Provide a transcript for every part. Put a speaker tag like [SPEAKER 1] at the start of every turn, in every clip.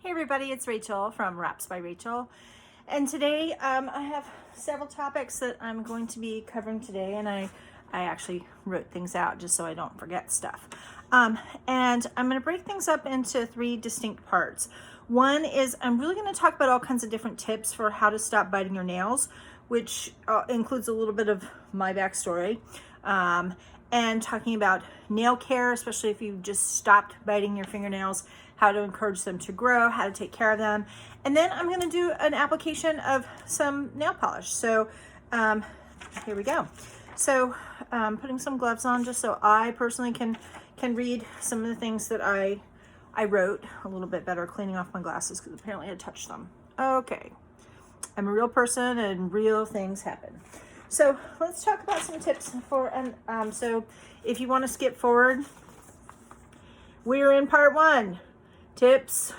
[SPEAKER 1] Hey everybody, it's Rachel from Wraps by Rachel. And today I have several topics that I'm going to be covering today, and I actually wrote things out just so I don't forget stuff. And I'm going to break things up into three distinct parts. One is I'm really going to talk about all kinds of different tips for how to stop biting your nails, which includes a little bit of my backstory. And talking about nail care, especially if you just stopped biting your fingernails, how to encourage them to grow, how to take care of them. And then I'm gonna do an application of some nail polish. So here we go. So putting some gloves on just so I personally can read some of the things that I wrote a little bit better, cleaning off my glasses because apparently I touched them. Okay, I'm a real person and real things happen. So let's talk about some tips for, so if you want to skip forward, we're in part one, tips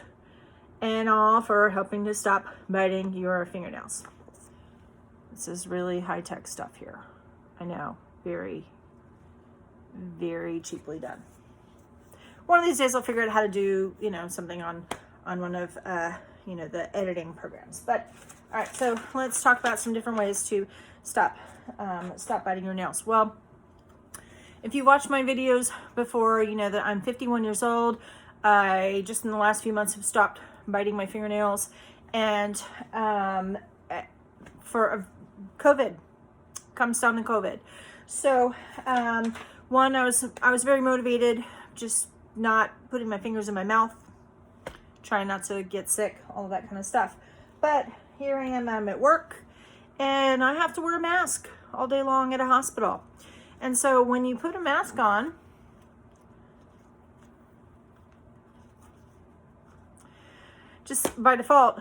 [SPEAKER 1] and all for helping to stop biting your fingernails. This is really high-tech stuff here. I know, very, very cheaply done. One of these days I'll figure out how to do, something on one of, the editing programs. But all right, so let's talk about some different ways to stop biting your nails. Well, if you watched my videos before, you know that I'm 51 years old. I just in the last few months have stopped biting my fingernails, and for COVID, comes down to COVID. So one, I was very motivated, just not putting my fingers in my mouth, trying not to get sick, all of that kind of stuff. But here I am, I'm at work, and I have to wear a mask all day long at a hospital. And so when you put a mask on, just by default,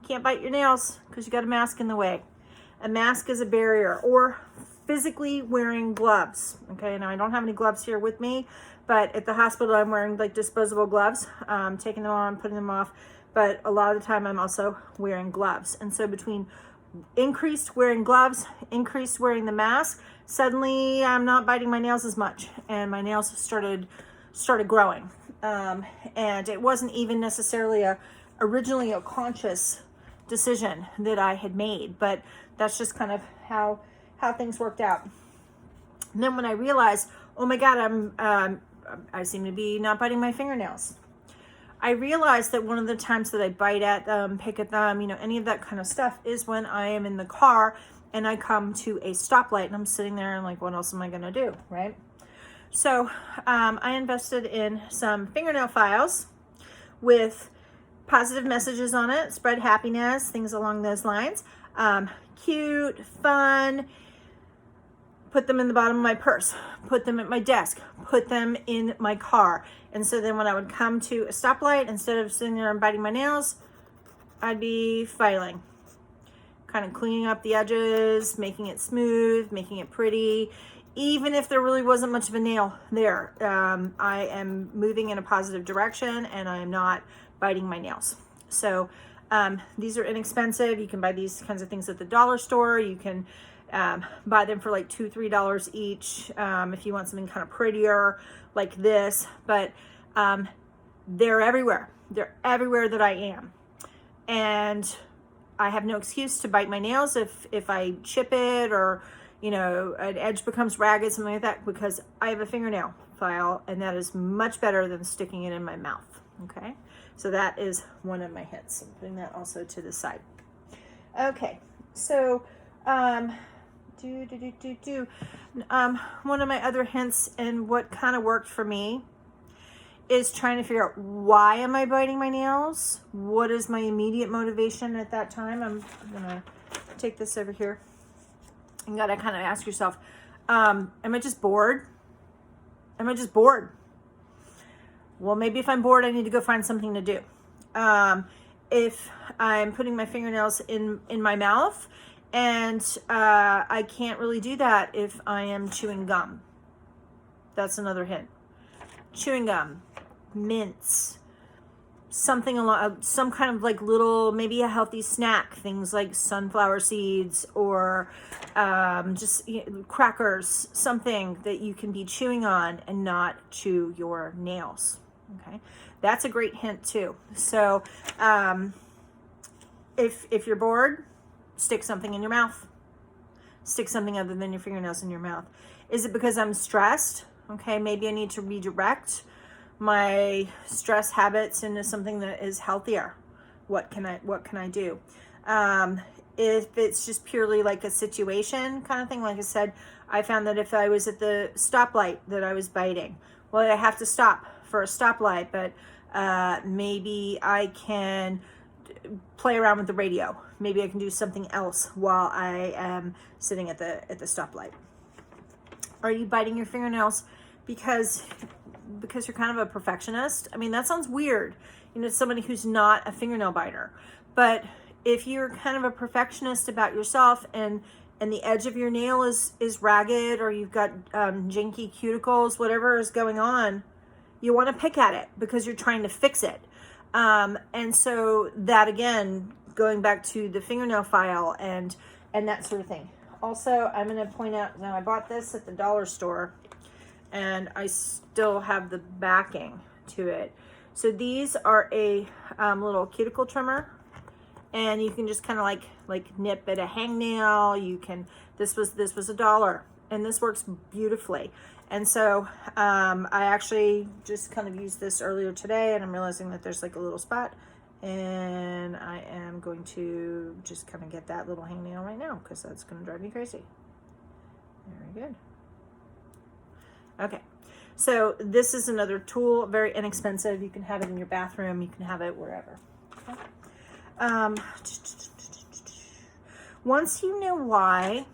[SPEAKER 1] you can't bite your nails because you got a mask in the way. A mask is a barrier, or physically wearing gloves. Okay, now I don't have any gloves here with me, but at the hospital I'm wearing like disposable gloves, taking them on, putting them off, but a lot of the time I'm also wearing gloves. And so between increased wearing gloves, increased wearing the mask, suddenly I'm not biting my nails as much, and my nails started growing. And it wasn't even necessarily originally a conscious decision that I had made, but that's just kind of how things worked out. And then when I realized, oh my God, I seem to be not biting my fingernails, I realized that one of the times that I bite at them, pick at them, any of that kind of stuff is when I am in the car and I come to a stoplight and I'm sitting there and like, what else am I gonna do, right? So I invested in some fingernail files with positive messages on it, spread happiness, things along those lines. Cute, fun. Put them in the bottom of my purse, put them at my desk, put them in my car. And so then when I would come to a stoplight, instead of sitting there and biting my nails, I'd be filing, kind of cleaning up the edges, making it smooth, making it pretty. Even if there really wasn't much of a nail there, I am moving in a positive direction and I am not biting my nails. So these are inexpensive. You can buy these kinds of things at the dollar store. You can buy them for like $2-3 each if you want something kind of prettier like this. But they're everywhere. They're everywhere that I am. And I have no excuse to bite my nails if I chip it or an edge becomes ragged, something like that, because I have a fingernail file, and that is much better than sticking it in my mouth. Okay, so that is one of my hints. I'm putting that also to the side. Okay, so one of my other hints and what kind of worked for me is trying to figure out, why am I biting my nails? What is my immediate motivation at that time? I'm gonna take this over here. You gotta kind of ask yourself, am I just bored? Am I just bored? Well, maybe if I'm bored, I need to go find something to do. If I'm putting my fingernails in my mouth, and I can't really do that if I am chewing gum. That's another hint. Chewing gum, mints, something along, some kind of like little, maybe a healthy snack, things like sunflower seeds or just crackers, something that you can be chewing on and not chew your nails. Okay, That's a great hint too. So if you're bored, stick something in your mouth. Stick something other than your fingernails in your mouth. Is it because I'm stressed? Okay, maybe I need to redirect my stress habits into something that is healthier. What can I do? If it's just purely like a situation kind of thing, like I said, I found that if I was at the stoplight that I was biting, well, I have to stop for a stoplight, but maybe I can play around with the radio. Maybe I can do something else while I am sitting at the stoplight. Are you biting your fingernails because you're kind of a perfectionist? I mean, that sounds weird, somebody who's not a fingernail biter. But if you're kind of a perfectionist about yourself and the edge of your nail is ragged, or you've got janky cuticles, whatever is going on, you want to pick at it because you're trying to fix it. And so that, again, going back to the fingernail file and that sort of thing. Also, I'm going to point out, now I bought this at the dollar store, and I still have the backing to it. So these are a little cuticle trimmer, and you can just kind of like nip at a hangnail. You can, this was $1, and this works beautifully. And so I actually just kind of used this earlier today, and I'm realizing that there's like a little spot, and I am going to just kind of get that little hangnail right now because that's going to drive me crazy. Very good. Okay, so this is another tool, very inexpensive. You can have it in your bathroom. You can have it wherever. Okay. Once you know why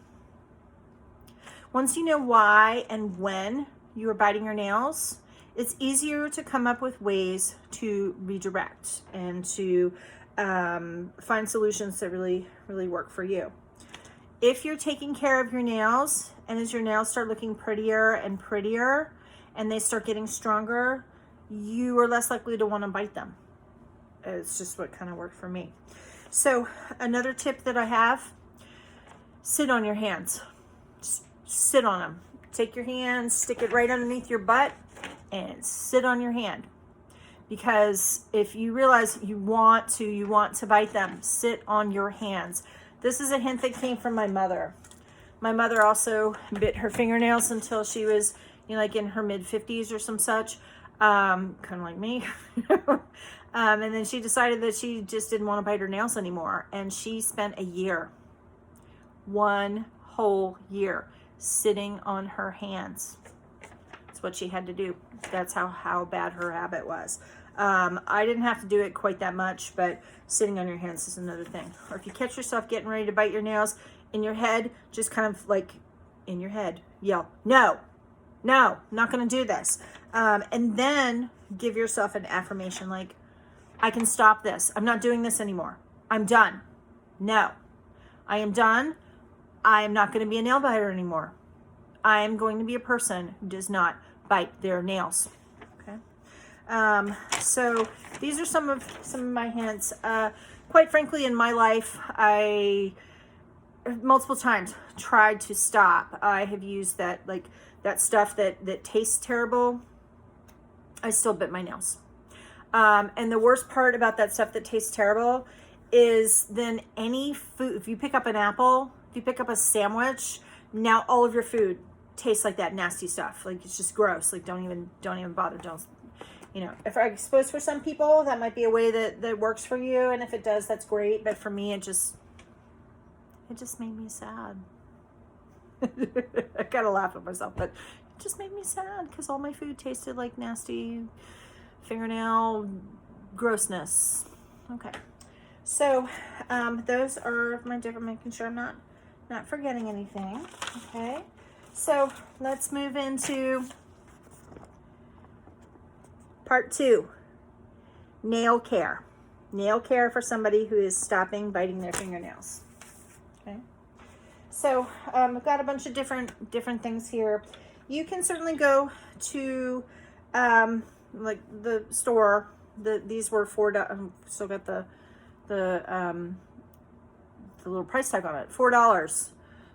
[SPEAKER 1] and when you are biting your nails, it's easier to come up with ways to redirect and to find solutions that really, really work for you. If you're taking care of your nails, and as your nails start looking prettier and prettier, and they start getting stronger, you are less likely to want to bite them. It's just what kind of worked for me. So another tip that I have, sit on your hands. Just sit on them. Take your hands, stick it right underneath your butt, and sit on your hand. Because if you realize you want to bite them, sit on your hands. This is a hint that came from my mother. My mother also bit her fingernails until she was, like in her mid-50s or some such, kind of like me. And then she decided that she just didn't want to bite her nails anymore. And she spent a year, 1 whole year, sitting on her hands. That's what she had to do. That's how bad her habit was. I didn't have to do it quite that much, but sitting on your hands is another thing. Or if you catch yourself getting ready to bite your nails, in your head, just kind of like in your head, yell, no, not going to do this. And then give yourself an affirmation like, I can stop this. I'm not doing this anymore. I'm done. No, I am done. I am not going to be a nail biter anymore. I am going to be a person who does not bite their nails. Okay. So these are some of my hints. Quite frankly, in my life, I multiple times tried to stop. I have used that stuff that tastes terrible. I still bit my nails. And the worst part about that stuff that tastes terrible is then any food, if you pick up an apple, if you pick up a sandwich, now all of your food tastes like that nasty stuff. Like, it's just gross. Like, don't even bother. Don't, if I suppose for some people that might be a way that works for you. And if it does, that's great. But for me, it just made me sad. I gotta laugh at myself, but it just made me sad because all my food tasted like nasty fingernail grossness. Okay, so those are my different, making sure I'm not forgetting anything. Okay, so let's move into part 2, nail care. Nail care for somebody who is stopping biting their fingernails. Okay, so I've got a bunch of different things here. You can certainly go to like the store. These were $4. Still got the little price tag on it, $4.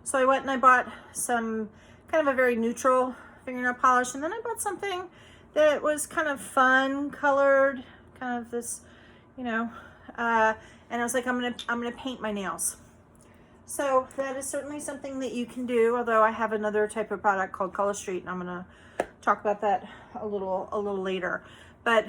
[SPEAKER 1] So I went and I bought some kind of a very neutral fingernail polish, and then I bought something that was kind of fun colored, kind of this, you know, and I was like, I'm gonna paint my nails. So that is certainly something that you can do, although I have another type of product called Color Street, and I'm gonna talk about that a little later. But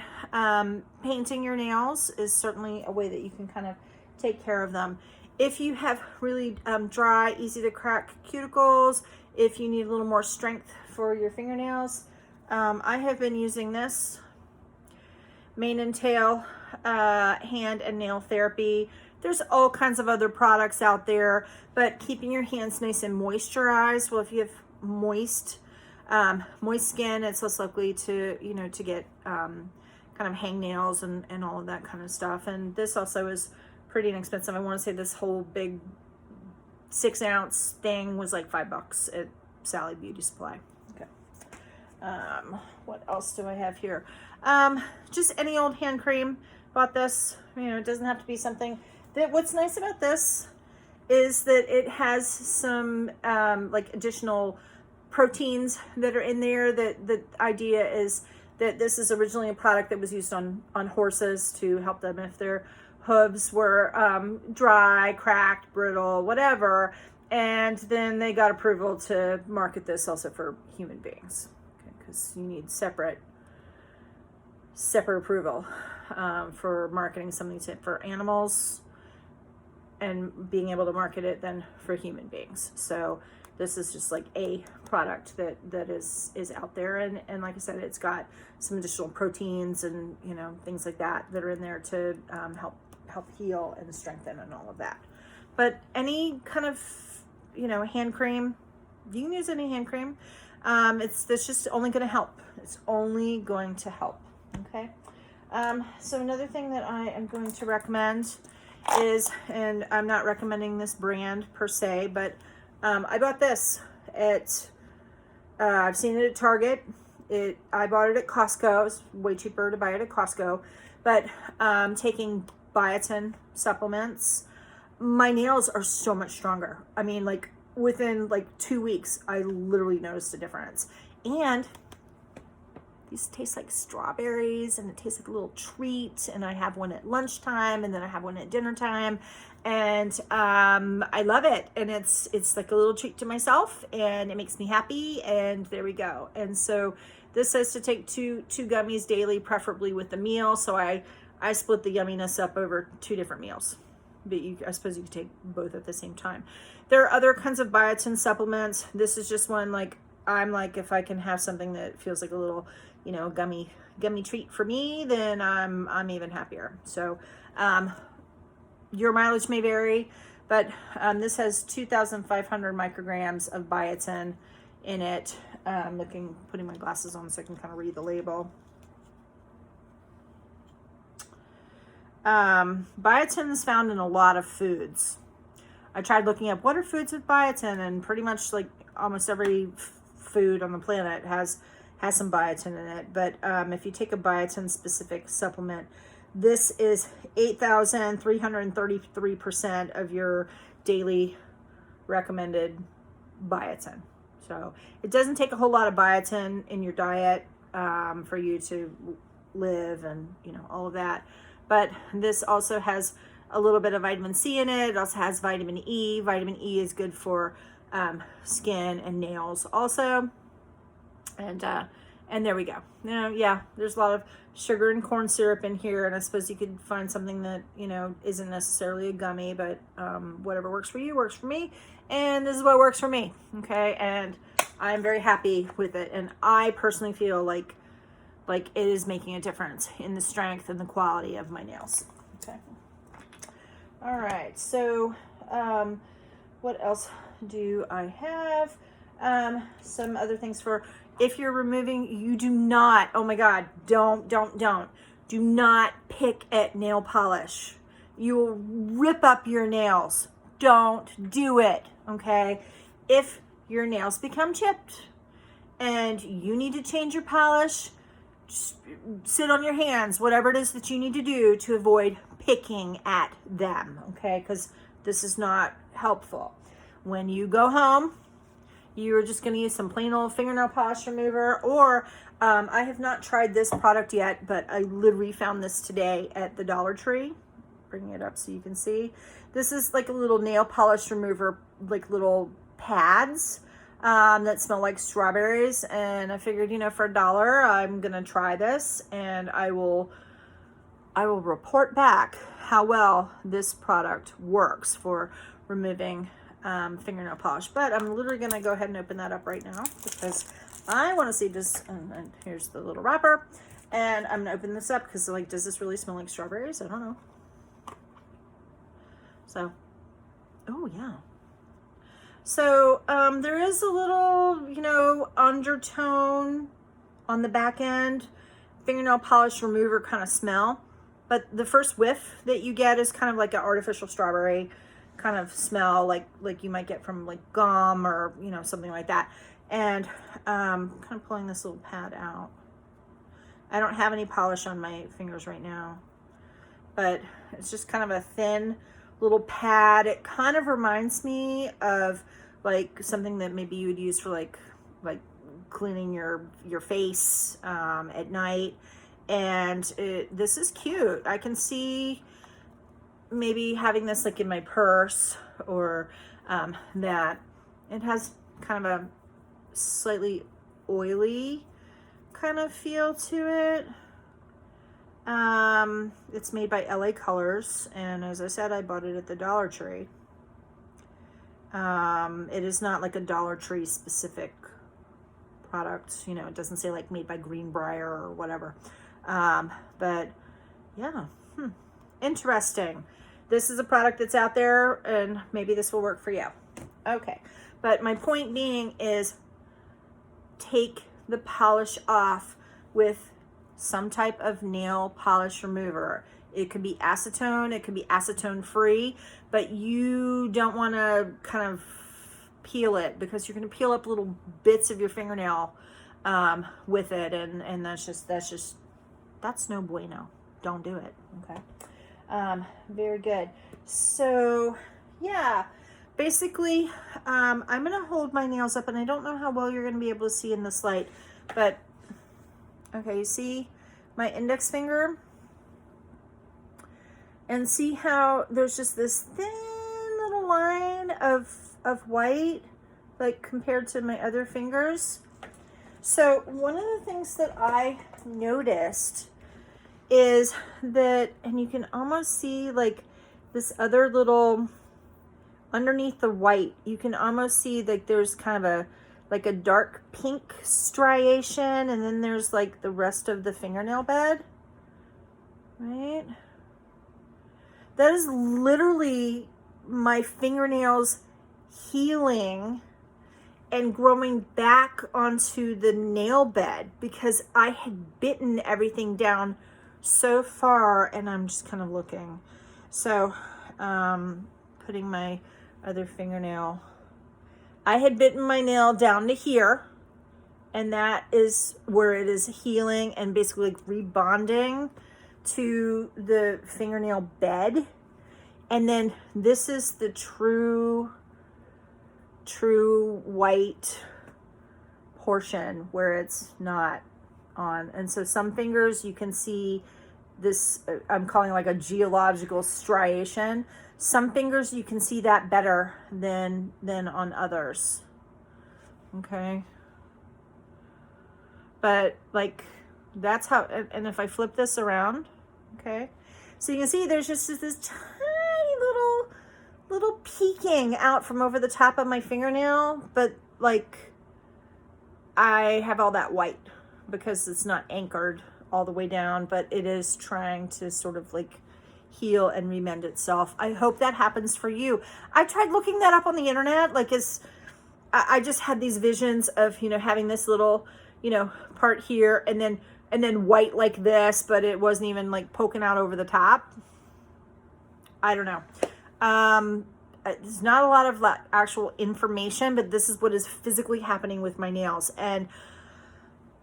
[SPEAKER 1] painting your nails is certainly a way that you can kind of take care of them. If you have really dry, easy to crack cuticles, if you need a little more strength for your fingernails, I have been using this Mane and Tail hand and nail therapy. There's all kinds of other products out there, but keeping your hands nice and moisturized. Well, if you have moist skin, it's less likely to, you know, to get kind of hangnails and all of that kind of stuff. And this also is pretty inexpensive. I want to say this whole big 6-ounce thing was like $5 at Sally Beauty Supply. Okay. What else do I have here? Just any old hand cream. Bought this. You know, it doesn't have to be something. What's nice about this is that it has some like additional proteins that are in there. That the idea is that this is originally a product that was used on horses to help them if their hooves were dry, cracked, brittle, whatever. And then they got approval to market this also for human beings, because you need separate approval for marketing something for animals and being able to market it then for human beings. So this is just like a product that is out there, and like I said, it's got some additional proteins and, you know, things like that are in there to help heal and strengthen and all of that. But any kind of, you know, hand cream, you can use any hand cream. It's just only going to help. It's only going to help. Okay. So another thing that I am going to recommend is, and I'm not recommending this brand per se, but I bought this at, I've seen it at Target. I bought it at Costco. It's way cheaper to buy it at Costco. But taking biotin supplements, my nails are so much stronger. I mean, like within like 2 weeks, I literally noticed a difference. And these taste like strawberries, and it tastes like a little treat. And I have one at lunchtime, and then I have one at dinner time, and I love it. And it's like a little treat to myself, and it makes me happy. And there we go. And so this says to take two gummies daily, preferably with the meal. So I split the yumminess up over 2 different meals, but I suppose you could take both at the same time. There are other kinds of biotin supplements. This is just one, like, I'm like, if I can have something that feels like a little, you know, gummy treat for me, then I'm even happier. So your mileage may vary, but this has 2,500 micrograms of biotin in it. Putting my glasses on so I can kind of read the label. Biotin is found in a lot of foods. I tried looking up what are foods with biotin, and pretty much like almost every food on the planet has some biotin in it. But if you take a biotin specific supplement, this is 8,333% of your daily recommended biotin. So it doesn't take a whole lot of biotin in your diet for you to live and, you know, all of that. But this also has a little bit of vitamin C in it. It also has vitamin E. Vitamin E is good for skin and nails also. And there we go. Now, yeah, there's a lot of sugar and corn syrup in here, and I suppose you could find something that, you know, isn't necessarily a gummy, but whatever works for you works for me, and this is what works for me. Okay, and I'm very happy with it, and I personally feel like it is making a difference in the strength and the quality of my nails. Okay. All right. So, what else do I have? Some other things for if you're removing. You do not. Oh my God! Don't. Do not pick at nail polish. You will rip up your nails. Don't do it. Okay. If your nails become chipped and you need to change your polish, just sit on your hands, whatever it is that you need to do to avoid picking at them, okay? Because this is not helpful. When you go home, you're just going to use some plain old fingernail polish remover, or I have not tried this product yet, but I literally found this today at the Dollar Tree. Bringing it up so you can see. This is like a little nail polish remover, like little pads that smell like strawberries. And I figured, you know, for $1, I'm gonna try this, and I will report back how well this product works for removing fingernail polish. But I'm literally gonna go ahead and open that up right now because I want to see this. And here's the little wrapper, and I'm gonna open this up because, like, does this really smell like strawberries? I don't know. So, oh yeah. So there is a little, you know, undertone on the back end, fingernail polish remover kind of smell. But the first whiff that you get is kind of like an artificial strawberry kind of smell, like you might get from like gum or, you know, something like that. And kind of pulling this little pad out. I don't have any polish on my fingers right now, but it's just kind of a thin little pad. It kind of reminds me of like something that maybe you would use for like cleaning your face at night. And this is cute. I can see maybe having this like in my purse, or that. It has kind of a slightly oily kind of feel to it. It's made by LA Colors, and as I said, I bought it at the Dollar Tree. It is not like a Dollar Tree specific product, you know, it doesn't say like made by Greenbrier or whatever. But yeah, interesting. This is a product that's out there, and maybe this will work for you. Okay, but my point being is take the polish off with some type of nail polish remover. It could be acetone, it could be acetone free, but you don't want to kind of peel it, because you're going to peel up little bits of your fingernail with it, and that's no bueno. Don't do it. Okay. Very good. So yeah, basically I'm going to hold my nails up, and I don't know how well you're going to be able to see in this light, but okay, you see my index finger, and see how there's just this thin little line of white, like compared to my other fingers. So one of the things that I noticed is that, and you can almost see like this other little, underneath the white, you can almost see like there's kind of a dark pink striation, and then there's like the rest of the fingernail bed, right? That is literally my fingernails healing and growing back onto the nail bed, because I had bitten everything down so far, and I'm just kind of looking. So putting my other fingernail, I had bitten my nail down to here, and that is where it is healing and basically like rebonding to the fingernail bed. And then this is the true white portion where it's not on. And so some fingers you can see this, I'm calling like a geological striation. Some fingers you can see that better than on others. Okay. But like, that's how, and if I flip this around, okay, so you can see there's just this tiny little peeking out from over the top of my fingernail, but like I have all that white because it's not anchored all the way down, but it is trying to sort of like heal and remend itself. I hope that happens for you. I tried looking that up on the internet, like I just had these visions of, you know, having this little, you know, part here and then white like this, but it wasn't even like poking out over the top. I don't know. There's not a lot of actual information, but this is what is physically happening with my nails, and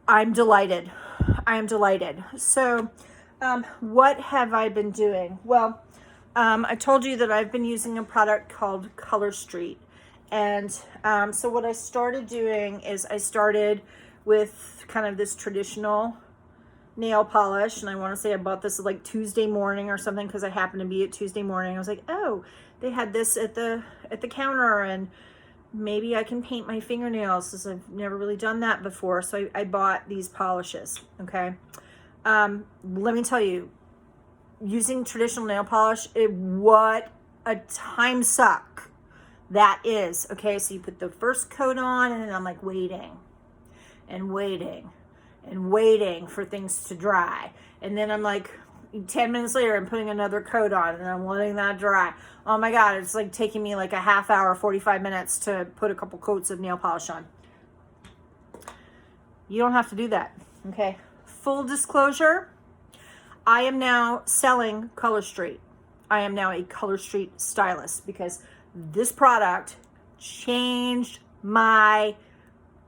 [SPEAKER 1] I'm delighted. I am delighted. So, what have I been doing? Well, I told you that I've been using a product called Color Street. And so what I started doing is I started with kind of this traditional nail polish. And I want to say I bought this like Tuesday morning or something, because I happened to be at Tuesday morning. I was like, oh, they had this at the counter, and maybe I can paint my fingernails, because I've never really done that before. So I bought these polishes. Okay. Let me tell you, using traditional nail polish, what a time suck that is. Okay, so you put the first coat on, and I'm like waiting and waiting and waiting for things to dry, and then I'm like 10 minutes later I'm putting another coat on, and I'm letting that dry. Oh my god, it's like taking me like a half hour, 45 minutes to put a couple coats of nail polish on. You don't have to do that. Okay, full disclosure, I am now selling Color Street. I am now a Color Street stylist, because this product changed my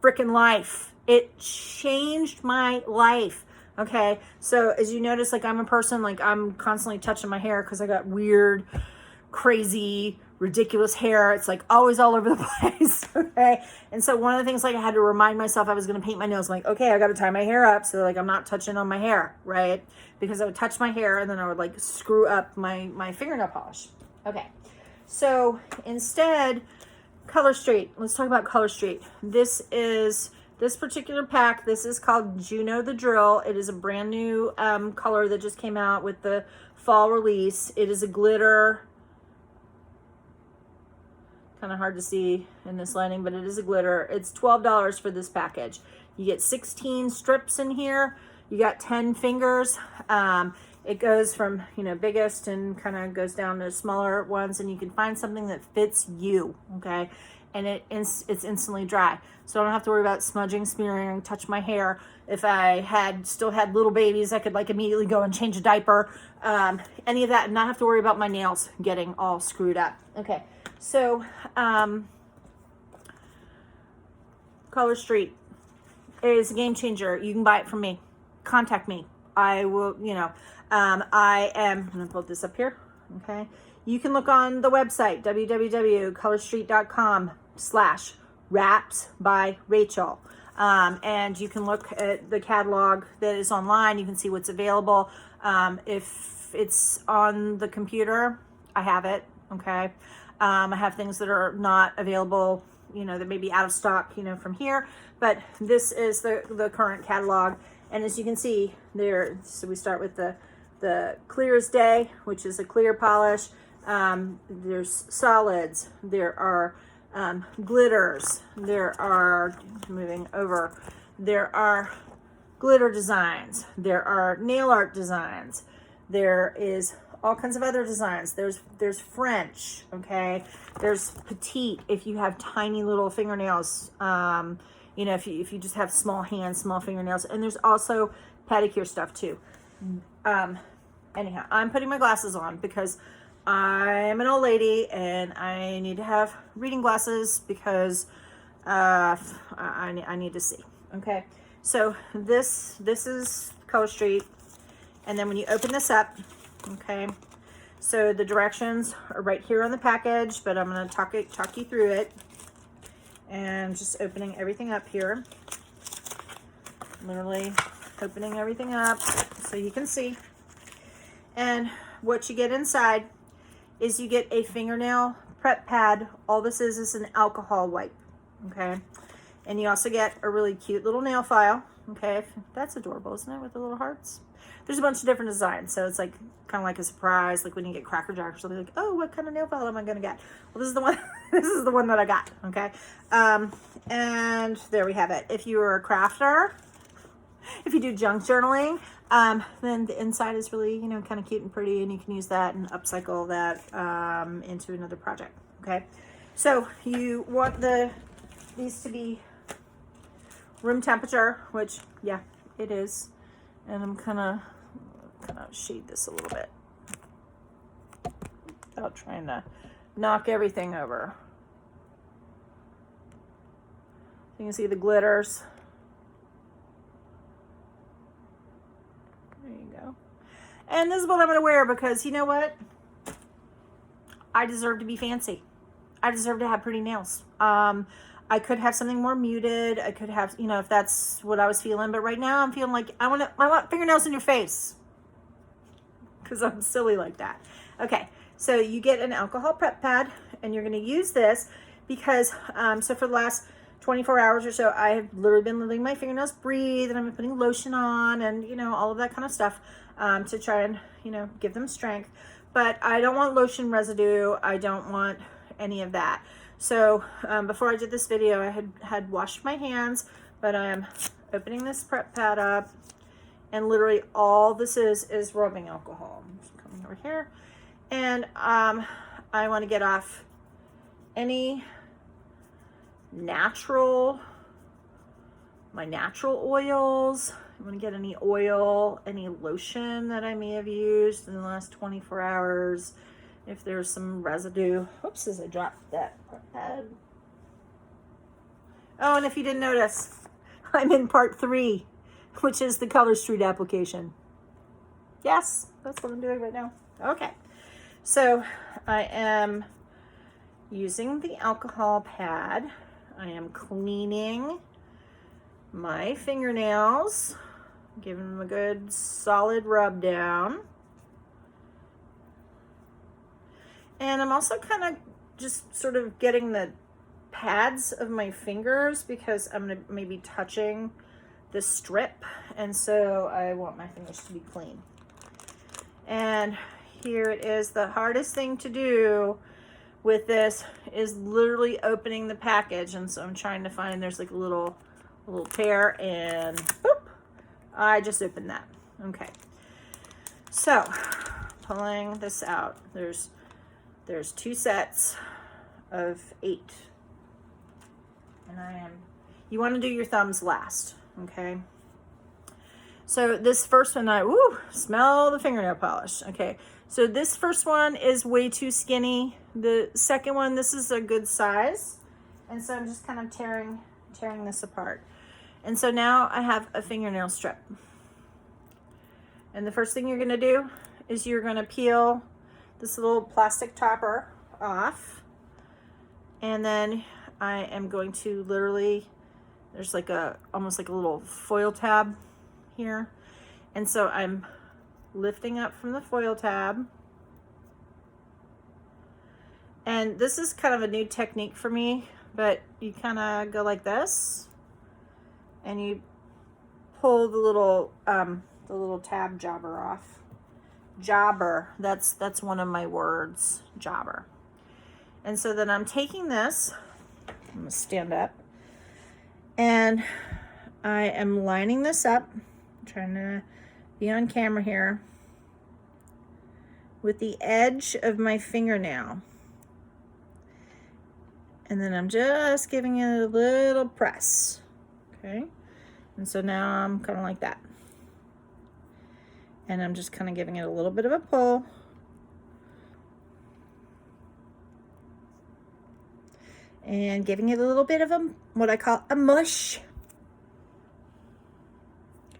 [SPEAKER 1] freaking life. It changed my life. Okay, so as you notice, like I'm a person, like I'm constantly touching my hair because I got weird, crazy, ridiculous hair. It's like always all over the place. Okay, and so one of the things, like I had to remind myself I was going to paint my nails. I'm like, okay, I got to tie my hair up so like I'm not touching on my hair, right? Because I would touch my hair and then I would like screw up my fingernail polish. Okay, so instead, Color Street. Let's talk about Color Street. This particular pack, this is called Juno the Drill. It is a brand new color that just came out with the fall release. It is a glitter. Kind of hard to see in this lighting, but it is a glitter. It's $12 for this package. You get 16 strips in here. You got 10 fingers. It goes from, biggest and kind of goes down to smaller ones, and you can find something that fits you, okay? And it's instantly dry. So I don't have to worry about smudging, smearing, touch my hair. If I still had little babies, I could like immediately go and change a diaper, any of that, and not have to worry about my nails getting all screwed up. Okay, so Color Street is a game changer. You can buy it from me. Contact me. I will, I'm gonna put this up here. Okay. You can look on the website, www.colorstreet.com/wraps by Rachel. And you can look at the catalog that is online. You can see what's available. If it's on the computer, I have it. Okay. I have things that are not available, that may be out of stock, from here, but this is the current catalog. And as you can see there, so we start with the Clear as Day, which is a clear polish. There's solids, there are glitters, there are glitter designs, there are nail art designs, there is all kinds of other designs. There's French, okay? There's petite if you have tiny little fingernails, if you just have small hands, small fingernails. And there's also pedicure stuff too. Anyhow, I'm putting my glasses on because I'm an old lady and I need to have reading glasses because I need to see. Okay, so this is Color Street, and then when you open this up, okay, so the directions are right here on the package, but I'm going to talk you through it, and just opening everything up here, literally opening everything up so you can see. And what you get inside is you get a fingernail prep pad. All this is an alcohol wipe, okay? And you also get a really cute little nail file, okay? That's adorable, isn't it, with the little hearts? There's a bunch of different designs, so it's like kind of like a surprise, like when you get Cracker Jack or something, like, oh, what kind of nail file am I gonna get? Well, this is the one. This is the one that I got, okay? And there we have it. If you are a crafter, if you do junk journaling, then the inside is really, kind of cute and pretty, and you can use that and upcycle that into another project, okay? So you want these to be room temperature, which, yeah, it is. And I'm gonna shade this a little bit without trying to knock everything over. You can see the glitters. There you go. And this is what I'm going to wear because you know what? I deserve to be fancy. I deserve to have pretty nails. I could have something more muted. I could have, you know, if that's what I was feeling. But right now I'm feeling like I want fingernails in your face, because I'm silly like that. Okay, so you get an alcohol prep pad, and you're going to use this because, so for the last 24 hours or so, I have literally been letting my fingernails breathe, and I've been putting lotion on and, you know, all of that kind of stuff to try and, you know, give them strength. But I don't want lotion residue. I don't want any of that. So before I did this video, I had washed my hands, but I'm opening this prep pad up, and literally all this is rubbing alcohol. I'm just coming over here, and I want to get off any my natural oils. I want to get any oil, any lotion that I may have used in the last 24 hours. If there's some residue. Oops, as I dropped that pad. Oh, and if you didn't notice, I'm in part 3, which is the Color Street application. Yes, that's what I'm doing right now. Okay, so I am using the alcohol pad. I am cleaning my fingernails, giving them a good solid rub down. And I'm also kind of just sort of getting the pads of my fingers because I'm going to maybe touching the strip. And so I want my fingers to be clean. And here it is. The hardest thing to do with this is literally opening the package. And so I'm trying to find, there's like a little tear, and boop, I just opened that. Okay. So pulling this out, there's 2 sets of 8. And you want to do your thumbs last, okay? So this first one, smell the fingernail polish. Okay, so this first one is way too skinny. The second one, this is a good size. And so I'm just kind of tearing this apart. And so now I have a fingernail strip. And the first thing you're gonna do is you're gonna peel this little plastic topper off, and then I am going to literally, there's like almost like a little foil tab here, and so I'm lifting up from the foil tab, and this is kind of a new technique for me, but you kind of go like this, and you pull the little tab jobber off. Jobber, that's one of my words, jobber. And so then I'm taking this, I'm gonna stand up, and I am lining this up, I'm trying to be on camera here, with the edge of my fingernail. And then I'm just giving it a little press, okay? And so now I'm kind of like that. And I'm just kind of giving it a little bit of a pull. And giving it a little bit of what I call a mush.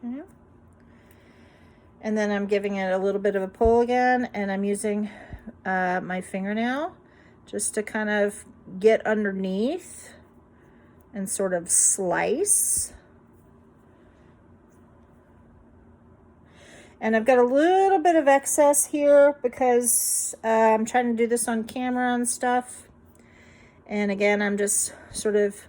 [SPEAKER 1] Okay. And then I'm giving it a little bit of a pull again, and I'm using my fingernail just to kind of get underneath and sort of slice. And I've got a little bit of excess here because I'm trying to do this on camera and stuff. And again, I'm just sort of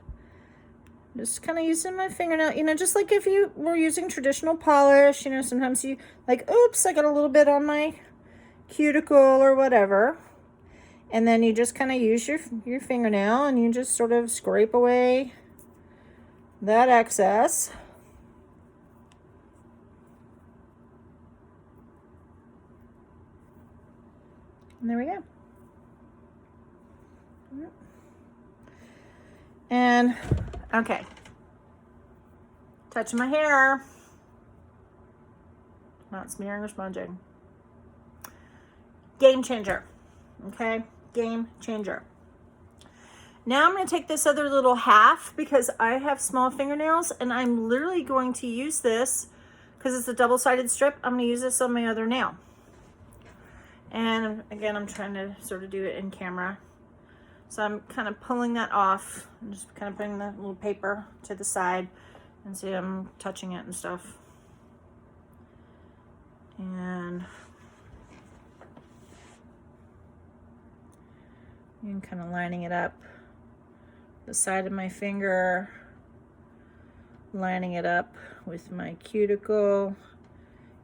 [SPEAKER 1] kind of using my fingernail, you know, just like if you were using traditional polish, you know, sometimes you like, oops, I got a little bit on my cuticle or whatever. And then you just kind of use your fingernail and you just sort of scrape away that excess. And there we go. And, okay. Touching my hair. Not smearing or smudging. Game changer. Okay? Game changer. Now I'm going to take this other little half because I have small fingernails and I'm literally going to use this because it's a double-sided strip. I'm going to use this on my other nail. And again, I'm trying to sort of do it in camera. So I'm kind of pulling that off. I'm just kind of putting the little paper to the side, and see I'm touching it and stuff. And I'm kind of lining it up the side of my finger, lining it up with my cuticle,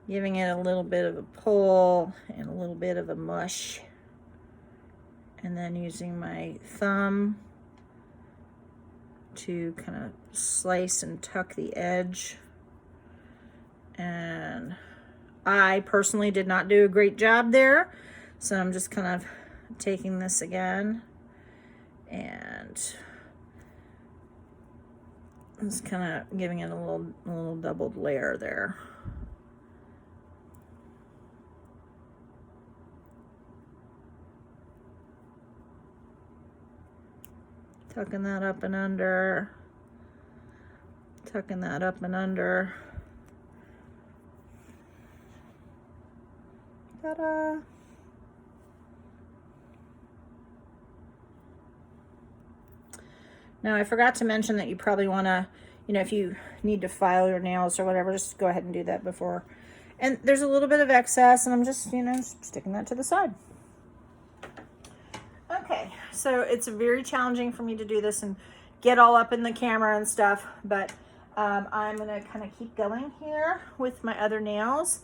[SPEAKER 1] giving it a little bit of a pull and a little bit of a mush, and then using my thumb to kind of slice and tuck the edge. And I personally did not do a great job there, so I'm just kind of taking this again and just kind of giving it a little doubled layer there. Tucking that up and under, tucking that up and under. Ta-da! Now, I forgot to mention that you probably want to, if you need to file your nails or whatever, just go ahead and do that before. And there's a little bit of excess, and I'm just, sticking that to the side. Okay, so it's very challenging for me to do this and get all up in the camera and stuff, but I'm going to kind of keep going here with my other nails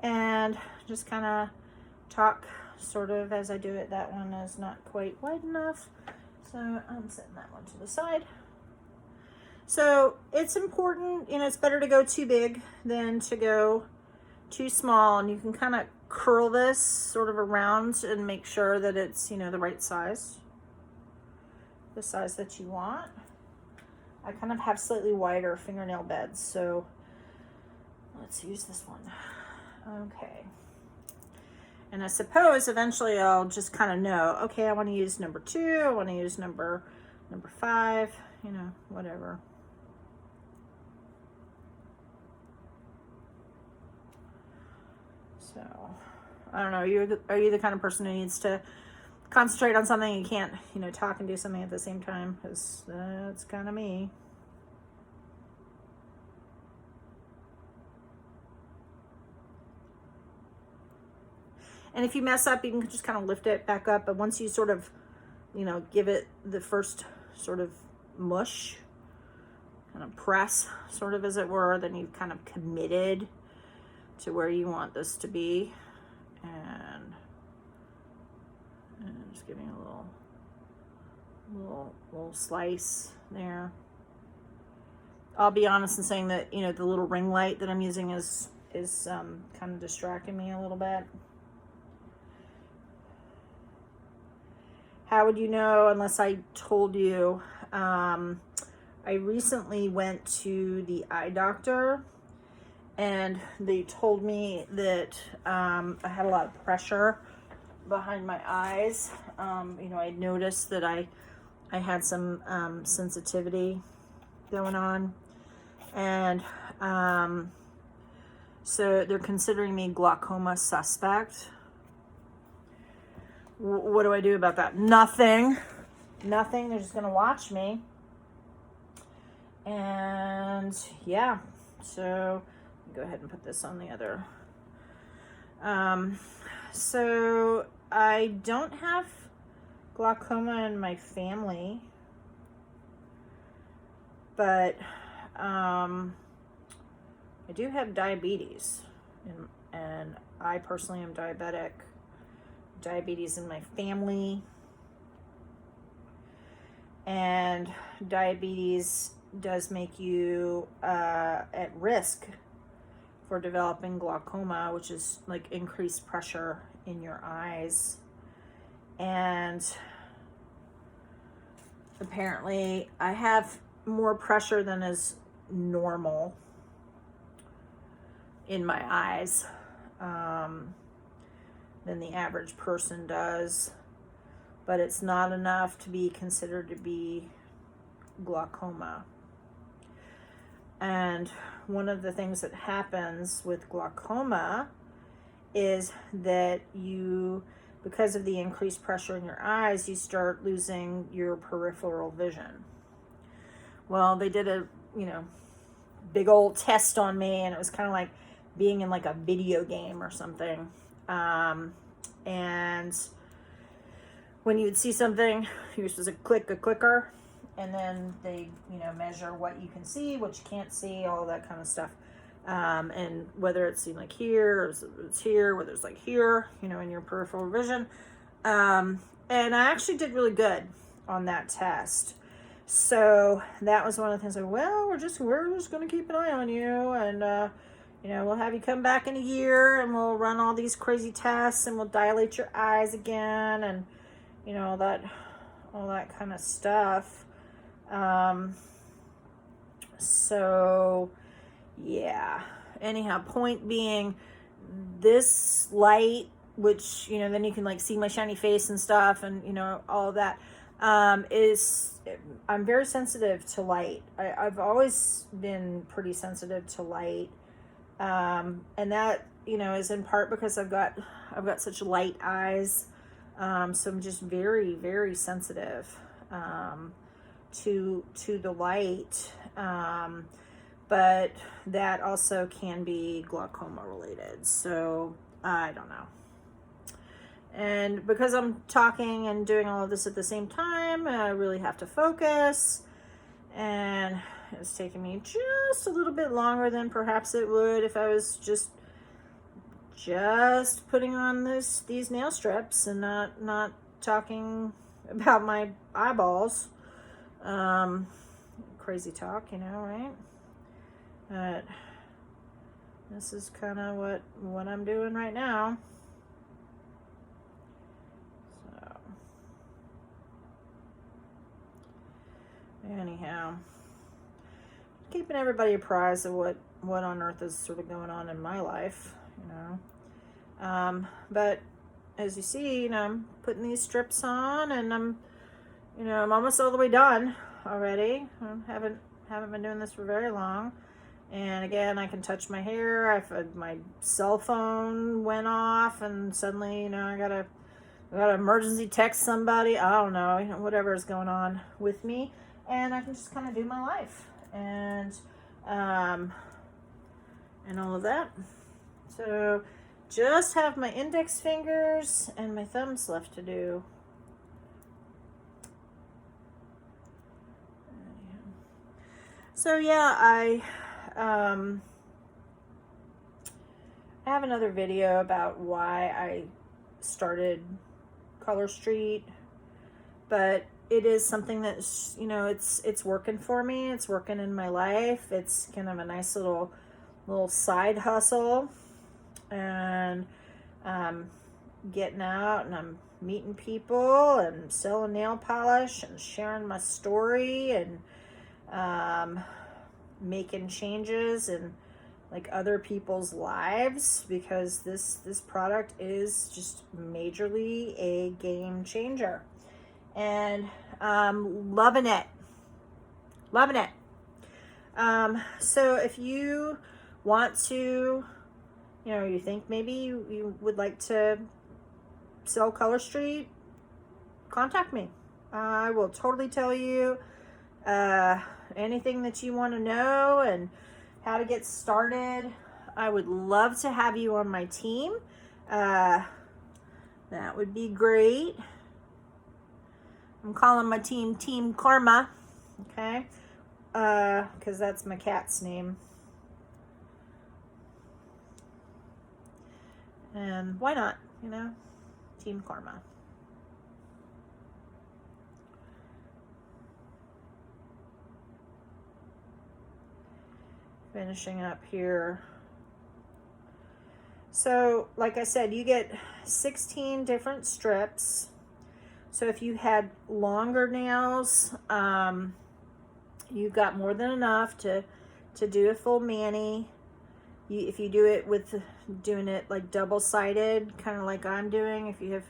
[SPEAKER 1] and just kind of talk sort of as I do it. That one is not quite wide enough, so I'm setting that one to the side. So it's important, it's better to go too big than to go too small, and you can kind of curl this sort of around and make sure that it's, the right size, the size that you want. I kind of have slightly wider fingernail beds, so let's use this one. Okay. And I suppose eventually I'll just kind of know, okay, I want to use number 2, I want to use number 5, whatever. So, I don't know, are you the kind of person who needs to concentrate on something and you can't, talk and do something at the same time? Because that's kind of me. And if you mess up, you can just kind of lift it back up. But once you sort of, give it the first sort of mush, kind of press, sort of as it were, then you've kind of committed to where you want this to be. And just giving a little slice there. I'll be honest in saying that, the little ring light that I'm using is kind of distracting me a little bit. How would you know unless I told you? I recently went to the eye doctor, and they told me that I had a lot of pressure behind my eyes. I noticed that I had some sensitivity going on, and so they're considering me glaucoma suspect. What do I do about that? Nothing. They're just going to watch me. And yeah, so go ahead and put this on the other. So I don't have glaucoma in my family, but I do have diabetes, and I personally am diabetic. Diabetes in my family, and diabetes does make you at risk for developing glaucoma, which is like increased pressure in your eyes. And apparently I have more pressure than is normal in my eyes. Than the average person does, but it's not enough to be considered to be glaucoma. And one of the things that happens with glaucoma is that you because of the increased pressure in your eyes, you start losing your peripheral vision. Well, they did a, big old test on me, and it was kind of like being in like a video game or something. And when you would see something, you were supposed to click a clicker, and then they, measure what you can see, what you can't see, all that kind of stuff. And whether it's like here, or it's here, whether it's like here, in your peripheral vision. And I actually did really good on that test. So that was one of the things like, well, we're just going to keep an eye on you, and, we'll have you come back in a year, and we'll run all these crazy tests, and we'll dilate your eyes again, and, all that kind of stuff. So yeah, anyhow, point being, this light, which, then you can like see my shiny face and stuff, and, all of that, I'm very sensitive to light. I've always been pretty sensitive to light. And that, is in part because I've got such light eyes. So I'm just very, very sensitive, to the light. But that also can be glaucoma related. So I don't know. And because I'm talking and doing all of this at the same time, I really have to focus. And it's taking me just a little bit longer than perhaps it would if I was just putting on these nail strips and not talking about my eyeballs. Crazy talk, right? But this is kind of what I'm doing right now. So anyhow, keeping everybody apprised of what on earth is sort of going on in my life, but as you see, I'm putting these strips on, and I'm almost all the way done already. I haven't been doing this for very long. And again, I can touch my hair. My cell phone went off, and suddenly, I gotta emergency text somebody. I don't know, whatever is going on with me, and I can just kind of do my life and all of that. So just have my index fingers and my thumbs left to do. So yeah, I have another video about why I started Color Street, but it is something that's, it's working for me. It's working in my life. It's kind of a nice little side hustle, and getting out, and I'm meeting people and selling nail polish and sharing my story, and making changes in like other people's lives, because this product is just majorly a game changer, and loving it. So if you want to, you think maybe you would like to sell Color Street, contact me. I will totally tell you anything that you want to know and how to get started. I would love to have you on my team. That would be great. I'm calling my team Team Karma, okay? Because that's my cat's name. And why not, Team Karma. Finishing up here. So, like I said, you get 16 different strips. So if you had longer nails, you've got more than enough to do a full mani. If you do it doing it like double-sided, kind of like I'm doing, if you have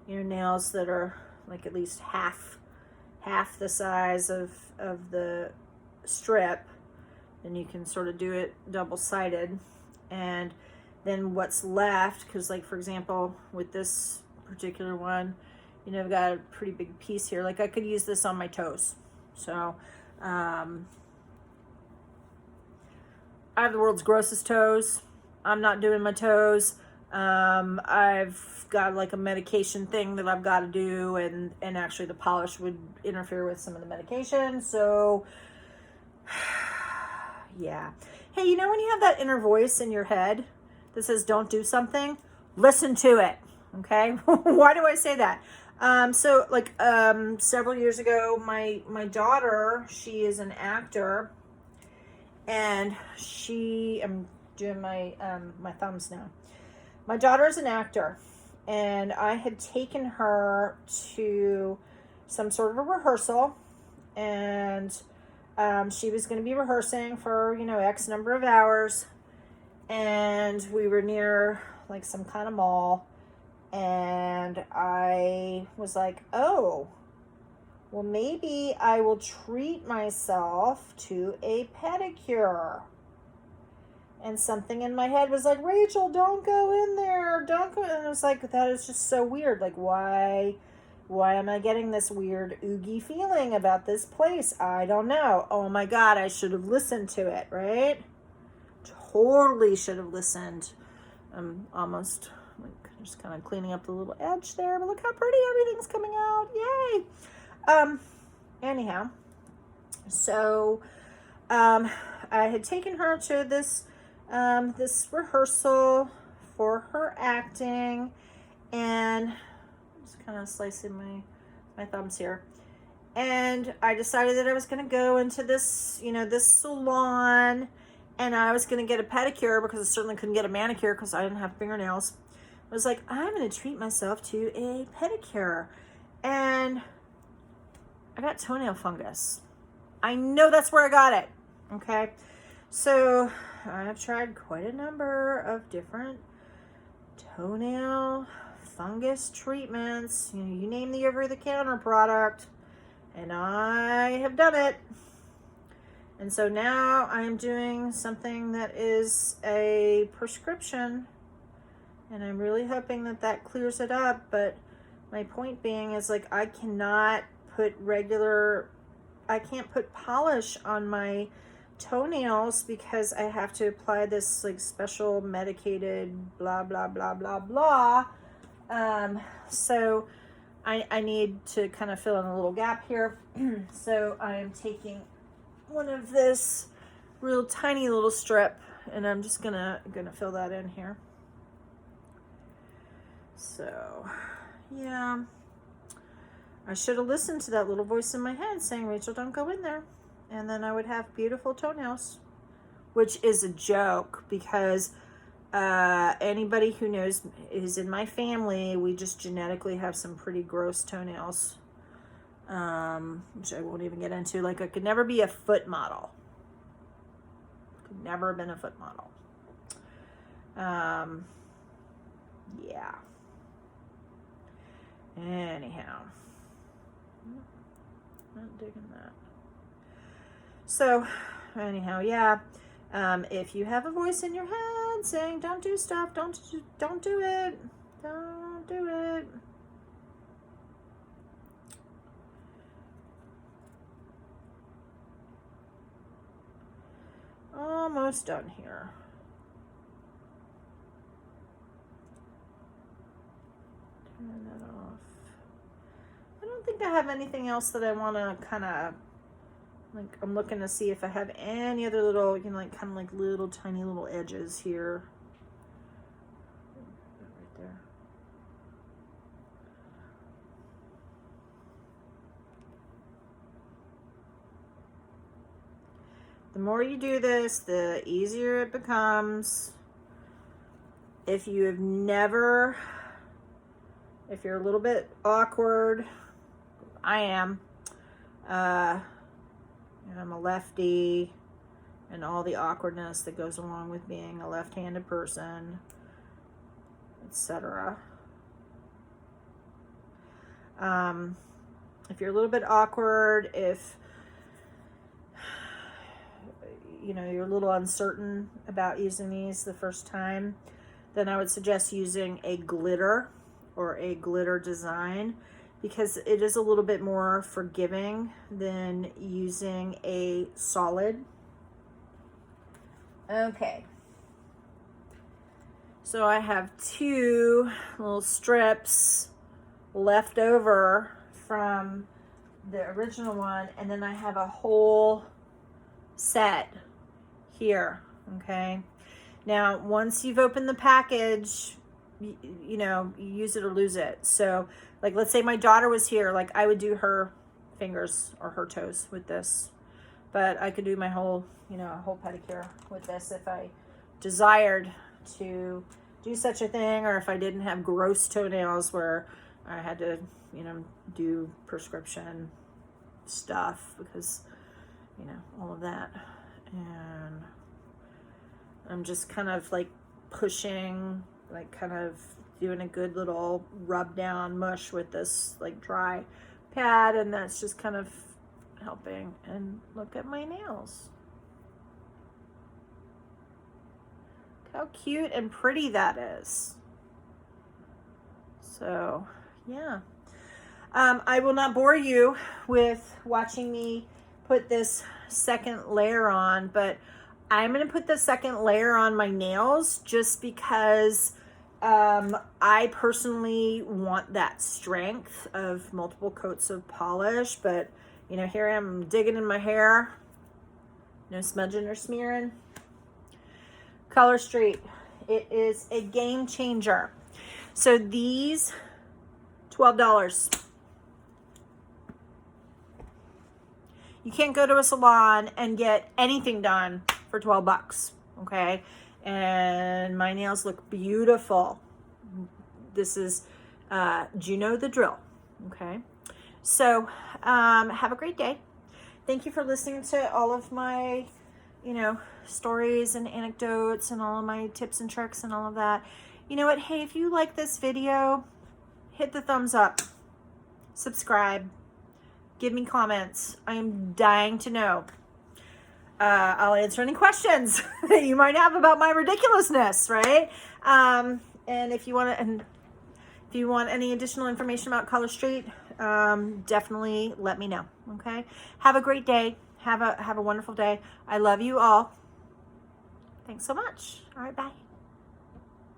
[SPEAKER 1] nails that are like at least half the size of the strip, then you can sort of do it double-sided. And then what's left, because like for example with this particular one. You know, I've got a pretty big piece here. Like I could use this on my toes. So, I have the world's grossest toes. I'm not doing my toes. I've got like a medication thing that I've got to do, and actually the polish would interfere with some of the medication. So, yeah. Hey, you know when you have that inner voice in your head that says don't do something? Listen to it, okay? Why do I say that? So like several years ago, my daughter, she is an actor, and I'm doing my my thumbs now. My daughter is an actor, and I had taken her to some sort of a rehearsal, and she was going to be rehearsing for, you know, X number of hours, and we were near like some kind of mall, and I was like, oh, well, maybe I will treat myself to a pedicure. And something in my head was like, Rachel, don't go in there. Don't go. And I was like, that is just so weird. Like, why am I getting this weird oogie feeling about this place? I don't know. Oh my God, I should have listened to it, right? Totally should have listened. I'm almost like just kind of cleaning up the little edge there, but look how pretty everything's coming out. Yay. Anyhow, so I had taken her to this this rehearsal for her acting, and I'm just kind of slicing my thumbs here. And I decided that I was going to go into this, you know, this salon, and I was going to get a pedicure because I certainly couldn't get a manicure because I didn't have fingernails. I was like, I'm going to treat myself to a pedicure. And I got toenail fungus. I know that's where I got it. Okay. So I've tried quite a number of different toenail fungus treatments. You know, you name the over-the-counter product, and I have done it. And so now I am doing something that is a prescription, and I'm really hoping that that clears it up. But my point being is, like, I can't put polish on my toenails because I have to apply this like special medicated blah blah blah blah blah. So I need to kind of fill in a little gap here. So I'm taking one of this real tiny little strip, and I'm just gonna fill that in here. So yeah, I should have listened to that little voice in my head saying, Rachel, don't go in there. And then I would have beautiful toenails, which is a joke because anybody who knows is in my family, we just genetically have some pretty gross toenails, which I won't even get into. Like, I could never be a foot model. Could never have been a foot model. Yeah. Anyhow. Not digging that. So, anyhow, yeah. If you have a voice in your head saying, don't do stuff, don't do it, don't do it. Almost done here. Turn that off. I don't think I have anything else that I want to kind of, like, I'm looking to see if I have any other little, you know, like kind of like little tiny little edges here. Right there. The more you do this, the easier it becomes. If you're a little bit awkward, I am. And I'm a lefty, and all the awkwardness that goes along with being a left-handed person, etc. If you're a little bit awkward, if you know you're a little uncertain about using these the first time, then I would suggest using a glitter or a glitter design because it is a little bit more forgiving than using a solid. Okay. So I have 2 little strips left over from the original one, and then I have a whole set here. Okay. Now, once you've opened the package, you know, you use it or lose it. So, like, let's say my daughter was here, like, I would do her fingers or her toes with this. But I could do my whole, you know, a whole pedicure with this if I desired to do such a thing, or if I didn't have gross toenails where I had to, you know, do prescription stuff because, you know, all of that. And I'm just kind of like pushing, like kind of doing a good little rub down mush with this like dry pad, and that's just kind of helping. And look at my nails. Look how cute and pretty that is. So yeah, I will not bore you with watching me put this second layer on, but I'm going to put the second layer on my nails just because I personally want that strength of multiple coats of polish. But, you know, here I am digging in my hair. No smudging or smearing. Color Street. It is a game changer. So these, $12. You can't go to a salon and get anything done for 12 bucks, okay? And my nails look beautiful. This is, you know the drill, okay? So, have a great day. Thank you for listening to all of my, you know, stories and anecdotes and all of my tips and tricks and all of that. You know what? Hey, if you like this video, hit the thumbs up, subscribe, give me comments. I am dying to know. I'll answer any questions that you might have about my ridiculousness, right? And if you want any additional information about Color Street, definitely let me know. Okay. Have a great day. Have a wonderful day. I love you all. Thanks so much. All right. Bye.